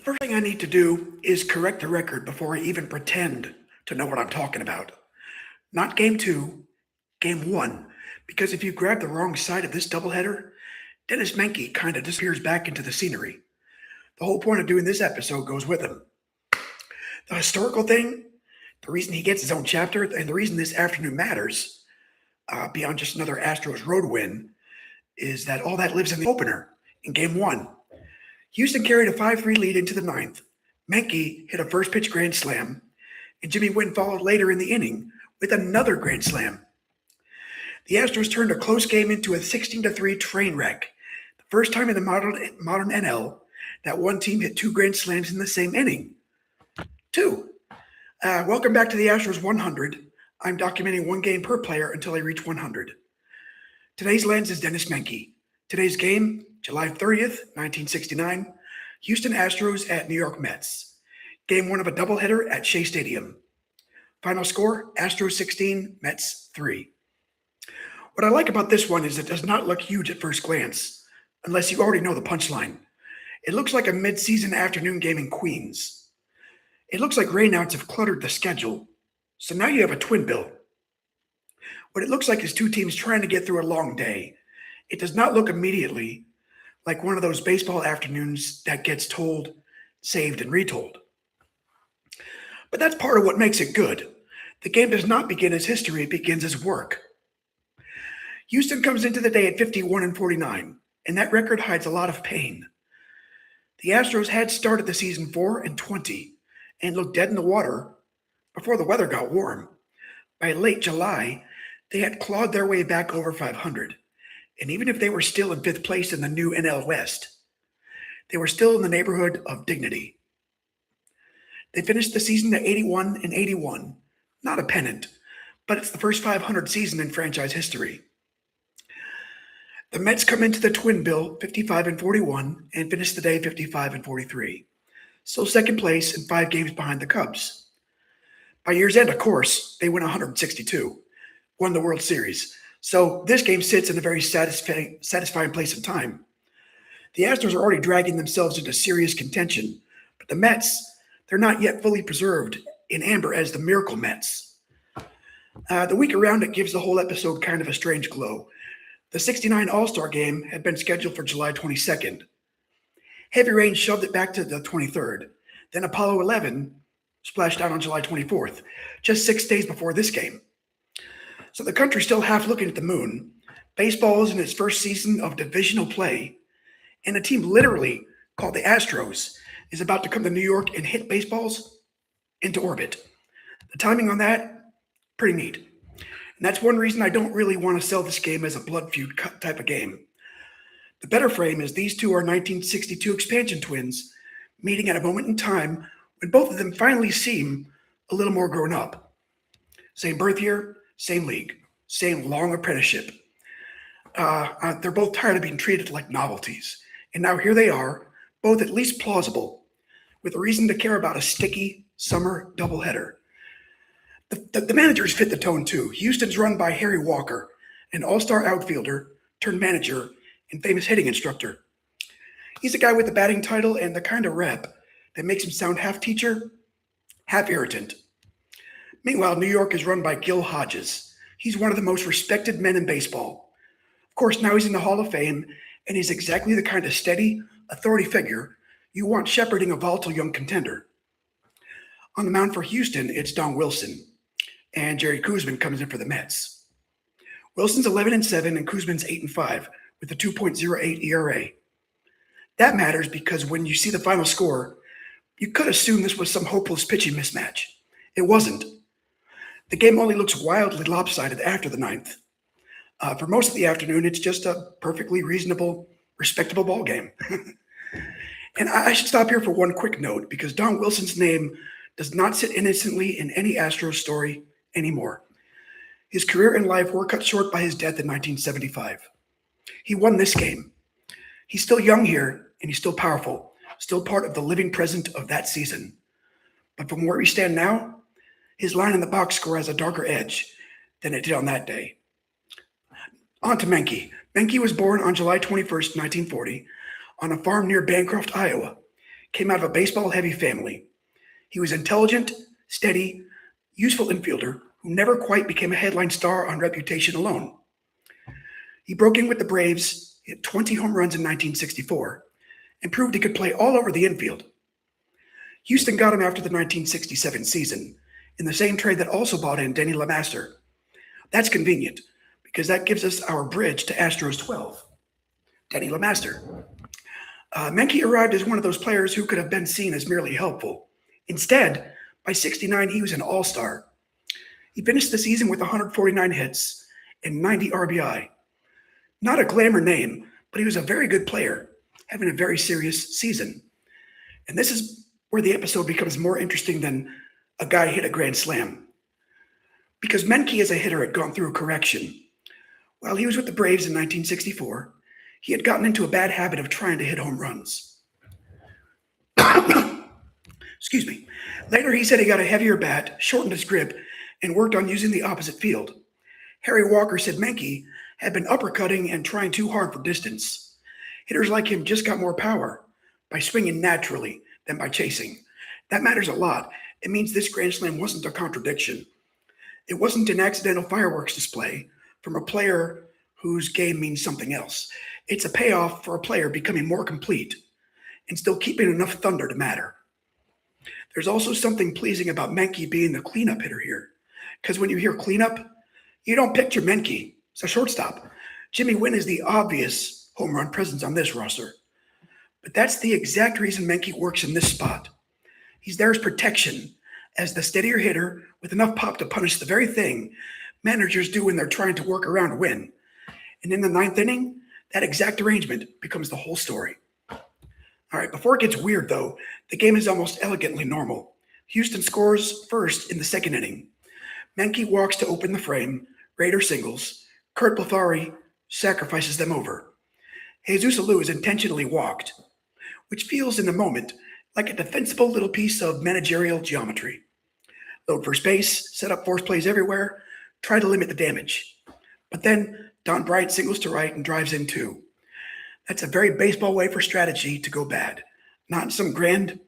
first thing I need to do is correct the record before I even pretend to know what I'm talking about. Not game two, game one. Because if you grab the wrong side of this doubleheader, Denis Menke kind of disappears back into the scenery. The whole point of doing this episode goes with him. The historical thing, the reason he gets his own chapter, and the reason this afternoon matters, beyond just another Astros road win, is that all that lives in the opener in game one. Houston carried a 5-3 lead into the ninth. Menke hit a first pitch grand slam, and Jimmy Wynn followed later in the inning with another grand slam. The Astros turned a close game into a 16-3 train wreck. The first time in the modern NL that one team hit two grand slams in the same inning. Two. Welcome back to the Astros 100. I'm documenting one game per player until I reach 100. Today's lens is Denis Menke. Today's game, July 30th, 1969, Houston Astros at New York Mets. Game one of a doubleheader at Shea Stadium. Final score, Astros 16, Mets 3. What I like about this one is it does not look huge at first glance, unless you already know the punchline. It looks like a mid-season afternoon game in Queens. It looks like rainouts have cluttered the schedule, so now you have a twin bill. What it looks like is two teams trying to get through a long day. It does not look immediately like one of those baseball afternoons that gets told, saved, and retold. But that's part of what makes it good. The game does not begin as history, it begins as work. Houston comes into the day at 51-49, and that record hides a lot of pain. The Astros had started the season 4-20 and looked dead in the water before the weather got warm. By late July, they had clawed their way back over 500. And even if they were still in fifth place in the new NL West, they were still in the neighborhood of dignity. They finished the season at 81-81, not a pennant, but it's the first 500 season in franchise history. The Mets come into the twin bill 55-41 and finish the day 55-43. Still second place and 5 games behind the Cubs. By year's end, of course, they win 162, won the World Series. So this game sits in a very satisfying place in time. The Astros are already dragging themselves into serious contention, but the Mets, they're not yet fully preserved in amber as the Miracle Mets. The week around it gives the whole episode kind of a strange glow. The 69 All-Star game had been scheduled for July 22nd. Heavy rain shoved it back to the 23rd. Then Apollo 11 splashed down on July 24th, just 6 days before this game. So the country's still half looking at the moon. Baseball is in its first season of divisional play, and a team literally called the Astros is about to come to New York and hit baseballs into orbit. The timing on that, pretty neat. And that's one reason I don't really want to sell this game as a blood feud type of game. The better frame is these two are 1962 expansion twins meeting at a moment in time when both of them finally seem a little more grown up. Same birth year, same league, same long apprenticeship. They're both tired of being treated like novelties. And now here they are, both at least plausible, with a reason to care about a sticky summer doubleheader. The managers fit the tone too. Houston's run by Harry Walker, an all-star outfielder turned manager and famous hitting instructor. He's a guy with the batting title and the kind of rep that makes him sound half teacher, half irritant. Meanwhile, New York is run by Gil Hodges. He's one of the most respected men in baseball. Of course, now he's in the Hall of Fame, and he's exactly the kind of steady, authority figure you want shepherding a volatile young contender. On the mound for Houston, it's Don Wilson, and Jerry Koosman comes in for the Mets. Wilson's 11-7, and Koosman's 8-5, with a 2.08 ERA. That matters because when you see the final score, you could assume this was some hopeless pitching mismatch. It wasn't. The game only looks wildly lopsided after the ninth. For most of the afternoon, it's just a perfectly reasonable, respectable ball game. And I should stop here for one quick note, because Don Wilson's name does not sit innocently in any Astros story anymore. His career and life were cut short by his death in 1975. He won this game. He's still young here, and he's still powerful, still part of the living present of that season. But from where we stand now, his line in the box score has a darker edge than it did on that day. On to Menke. Menke was born on July 21st, 1940, on a farm near Bancroft, Iowa. came out of a baseball-heavy family. He was intelligent, steady, useful infielder who never quite became a headline star on reputation alone. He broke in with the Braves, hit 20 home runs in 1964, and proved he could play all over the infield. Houston got him after the 1967 season, in the same trade that also bought in Denis Menke. That's convenient, because that gives us our bridge to Astros 12, Denis Menke. Menke arrived as one of those players who could have been seen as merely helpful. Instead, by 69, he was an all-star. He finished the season with 149 hits and 90 RBI. Not a glamour name, but he was a very good player, having a very serious season. And this is where the episode becomes more interesting than a guy hit a grand slam. Because Menke as a hitter had gone through a correction. While he was with the Braves in 1964, he had gotten into a bad habit of trying to hit home runs. Excuse me. Later, he said he got a heavier bat, shortened his grip, and worked on using the opposite field. Harry Walker said Menke had been uppercutting and trying too hard for distance. Hitters like him just got more power by swinging naturally than by chasing. That matters a lot. It means this grand slam wasn't a contradiction. It wasn't an accidental fireworks display from a player whose game means something else. It's a payoff for a player becoming more complete and still keeping enough thunder to matter. There's also something pleasing about Menke being the cleanup hitter here, because when you hear cleanup, you don't picture Menke. It's a shortstop. Jimmy Wynn is the obvious home run presence on this roster. But that's the exact reason Menke works in this spot. He's there as protection, as the steadier hitter with enough pop to punish the very thing managers do when they're trying to work around a win. And in the ninth inning, that exact arrangement becomes the whole story. All right, before it gets weird, though, the game is almost elegantly normal. Houston scores first in the second inning. Menke walks to open the frame. Raider singles. Kurt Blefari sacrifices them over. Jesus Alou is intentionally walked, which feels in the moment like a defensible little piece of managerial geometry. Load for space, set up force plays everywhere, try to limit the damage. But then Don Bright singles to right and drives in two. That's a very baseball way for strategy to go bad. Not in some grand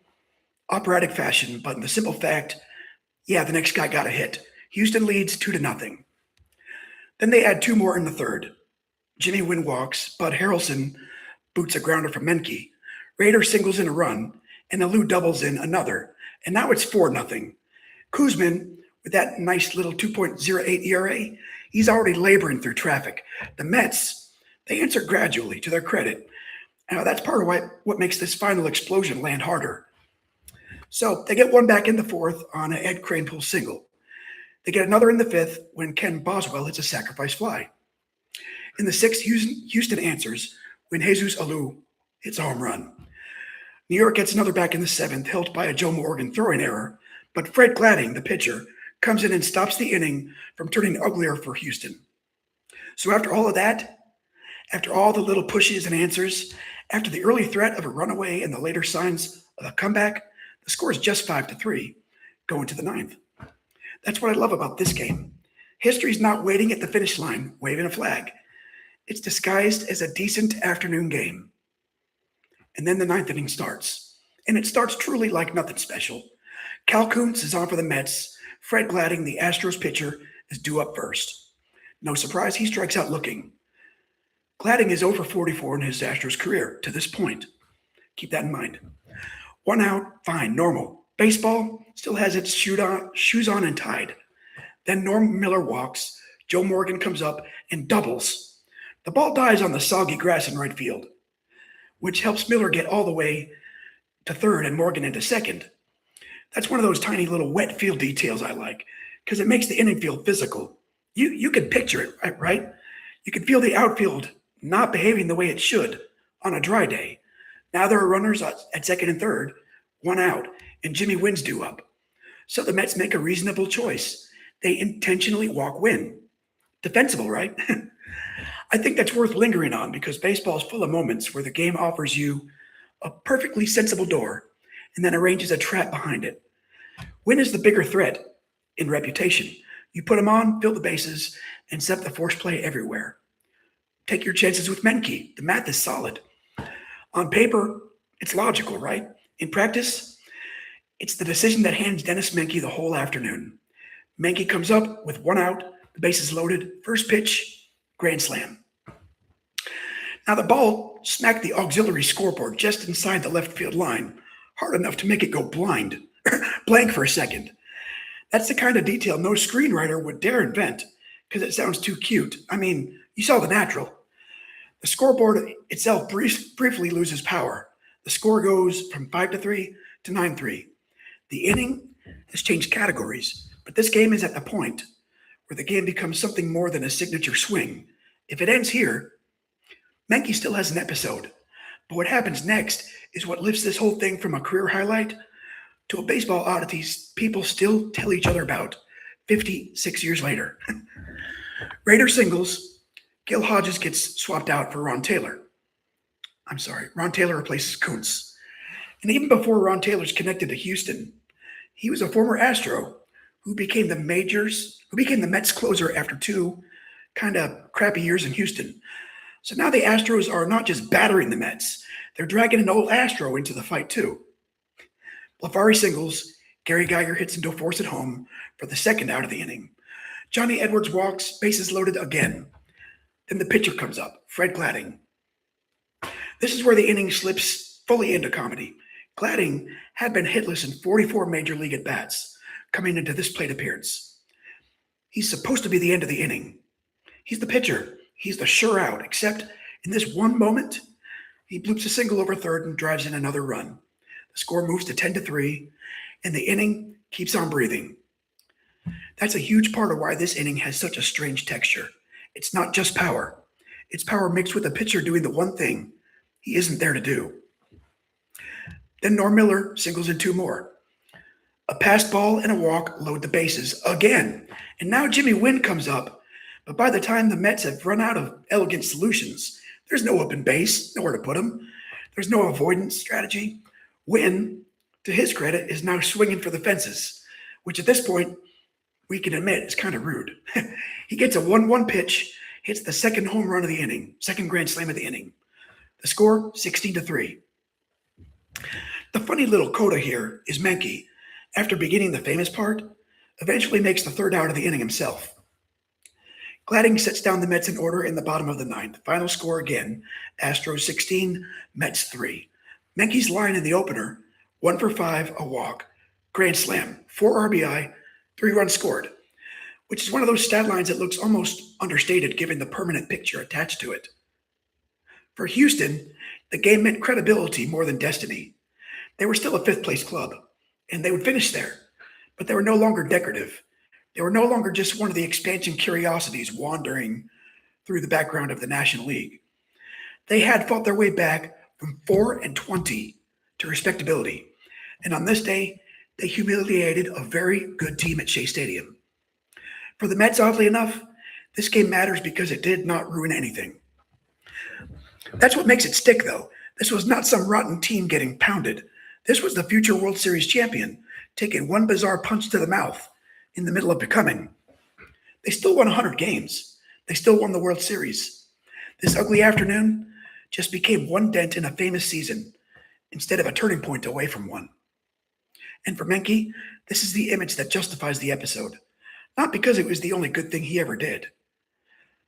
operatic fashion, but in the simple fact, the next guy got a hit. Houston leads 2-0. Then they add two more in the third. Jimmy Wynn walks, Bud Harrelson boots a grounder from Menke. Raider singles in a run, and Alou doubles in another. And now it's 4-0. Kuzman, with that nice little 2.08 ERA, he's already laboring through traffic. The Mets, they answer gradually, to their credit. Now, that's part of what makes this final explosion land harder. So they get one back in the fourth on an Ed Kranepool single. They get another in the fifth when Ken Boswell hits a sacrifice fly. In the sixth, Houston answers when Jesus Alou hits a home run. New York gets another back in the seventh, helped by a Joe Morgan throwing error, but Fred Gladding, the pitcher, comes in and stops the inning from turning uglier for Houston. So after all of that, after all the little pushes and answers, after the early threat of a runaway and the later signs of a comeback, the score is just 5-3, going to the ninth. That's what I love about this game. History's not waiting at the finish line, waving a flag. It's disguised as a decent afternoon game. And then the ninth inning starts. And it starts truly like nothing special. Cal Kuntz is on for the Mets. Fred Gladding, the Astros pitcher, is due up first. No surprise, he strikes out looking. Gladding is over 44 in his Astros career to this point. Keep that in mind. One out, fine, normal. Baseball still has its shoes on and tied. Then Norm Miller walks. Joe Morgan comes up and doubles. The ball dies on the soggy grass in right field, which helps Miller get all the way to third and Morgan into second. That's one of those tiny little wet field details I like, because it makes the inning feel physical. You can picture it, right? You can feel the outfield not behaving the way it should on a dry day. Now there are runners at second and third, one out, and Jimmy Wynn's due up. So the Mets make a reasonable choice. They intentionally walk Wynn. Defensible, right? I think that's worth lingering on because baseball is full of moments where the game offers you a perfectly sensible door and then arranges a trap behind it. Wynn is the bigger threat in reputation. You put him on, fill the bases, and set the force play everywhere. Take your chances with Menke. The math is solid. On paper, it's logical, right? In practice, it's the decision that hands Denis Menke the whole afternoon. Menke comes up with one out, the bases loaded, first pitch, grand slam. Now the ball smacked the auxiliary scoreboard just inside the left field line, hard enough to make it go blank for a second. That's the kind of detail no screenwriter would dare invent because it sounds too cute. I mean, you saw the natural. The scoreboard itself briefly loses power. The score goes from 5-3 to 9-3. The inning has changed categories, but this game is at the point where the game becomes something more than a signature swing. If it ends here, Menke still has an episode, but what happens next is what lifts this whole thing from a career highlight to a baseball oddity people still tell each other about 56 years later. Raider singles, Gil Hodges gets swapped out for Ron Taylor. Ron Taylor replaces Kuntz. And even before Ron Taylor's connected to Houston, he was a former Astro who became the Mets closer after two kind of crappy years in Houston. So now the Astros are not just battering the Mets, they're dragging an old Astro into the fight too. Blafari singles, Gary Geiger hits into force at home for the second out of the inning. Johnny Edwards walks, bases loaded again. Then the pitcher comes up, Fred Gladding. This is where the inning slips fully into comedy. Gladding had been hitless in 44 major league at-bats coming into this plate appearance. He's supposed to be the end of the inning. He's the pitcher. He's the sure out, except in this one moment, he bloops a single over third and drives in another run. The score moves to 10-3, and the inning keeps on breathing. That's a huge part of why this inning has such a strange texture. It's not just power. It's power mixed with the pitcher doing the one thing he isn't there to do. Then Norm Miller singles in two more. A passed ball and a walk load the bases again. And now Jimmy Wynn comes up. But by the time the Mets have run out of elegant solutions, there's no open base, nowhere to put him. There's no avoidance strategy. Wynn, to his credit, is now swinging for the fences, which at this point, we can admit is kind of rude. He gets a 1-1 pitch, hits the second home run of the inning, second grand slam of the inning. The score, 16-3. The funny little coda here is Menke, after beginning the famous part, eventually makes the third out of the inning himself. Gladding sets down the Mets in order in the bottom of the ninth. Final score again, Astros 16, Mets 3. Menke's line in the opener, 1 for 5, a walk, grand slam, 4 RBI, 3 runs scored, which is one of those stat lines that looks almost understated given the permanent picture attached to it. For Houston, the game meant credibility more than destiny. They were still a fifth-place club, and they would finish there, but they were no longer decorative. They were no longer just one of the expansion curiosities wandering through the background of the National League. They had fought their way back from 4-20 to respectability, and on this day, they humiliated a very good team at Shea Stadium. For the Mets, oddly enough, this game matters because it did not ruin anything. That's what makes it stick, though. This was not some rotten team getting pounded. This was the future World Series champion taking one bizarre punch to the mouth in the middle of becoming. They still won 100 games. They still won the World Series. This ugly afternoon just became one dent in a famous season instead of a turning point away from one. And for Menke, this is the image that justifies the episode. Not because it was the only good thing he ever did.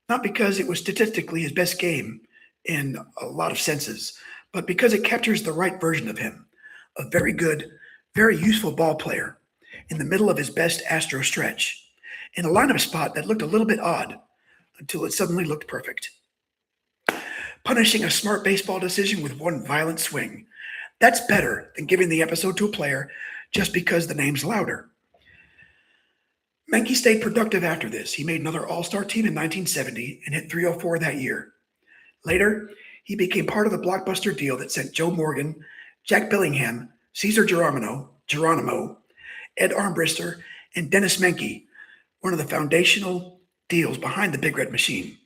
Not because it was statistically his best game in a lot of senses, but because it captures the right version of him. A very good, very useful ball player in the middle of his best Astro stretch, in a lineup spot that looked a little bit odd until it suddenly looked perfect. Punishing a smart baseball decision with one violent swing. That's better than giving the episode to a player just because the name's louder. Menke stayed productive after this. He made another All-Star team in 1970 and hit .304 that year. Later, he became part of the blockbuster deal that sent Joe Morgan, Jack Billingham, Cesar Geronimo, Ed Armbrister, and Denis Menke, one of the foundational deals behind the Big Red Machine.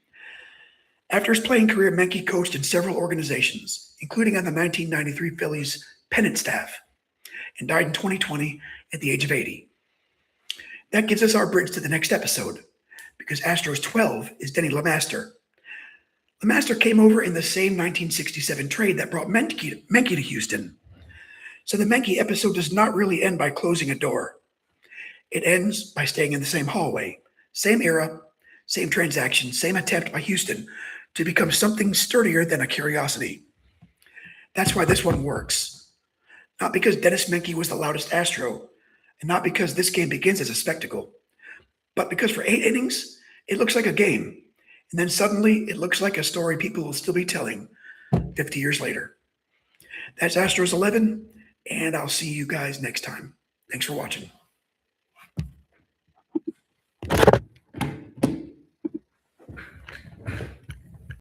After his playing career, Menke coached in several organizations, including on the 1993 Phillies pennant staff, and died in 2020 at the age of 80. That gives us our bridge to the next episode, because Astros 12 is Denny LeMaster. LeMaster came over in the same 1967 trade that brought Menke to Houston. So the Menke episode does not really end by closing a door. It ends by staying in the same hallway, same era, same transaction, same attempt by Houston to become something sturdier than a curiosity. That's why this one works. Not because Denis Menke was the loudest Astro, and not because this game begins as a spectacle, but because for 8 innings, it looks like a game. And then suddenly, it looks like a story people will still be telling 50 years later. That's Astros 11, and I'll see you guys next time. Thanks for watching.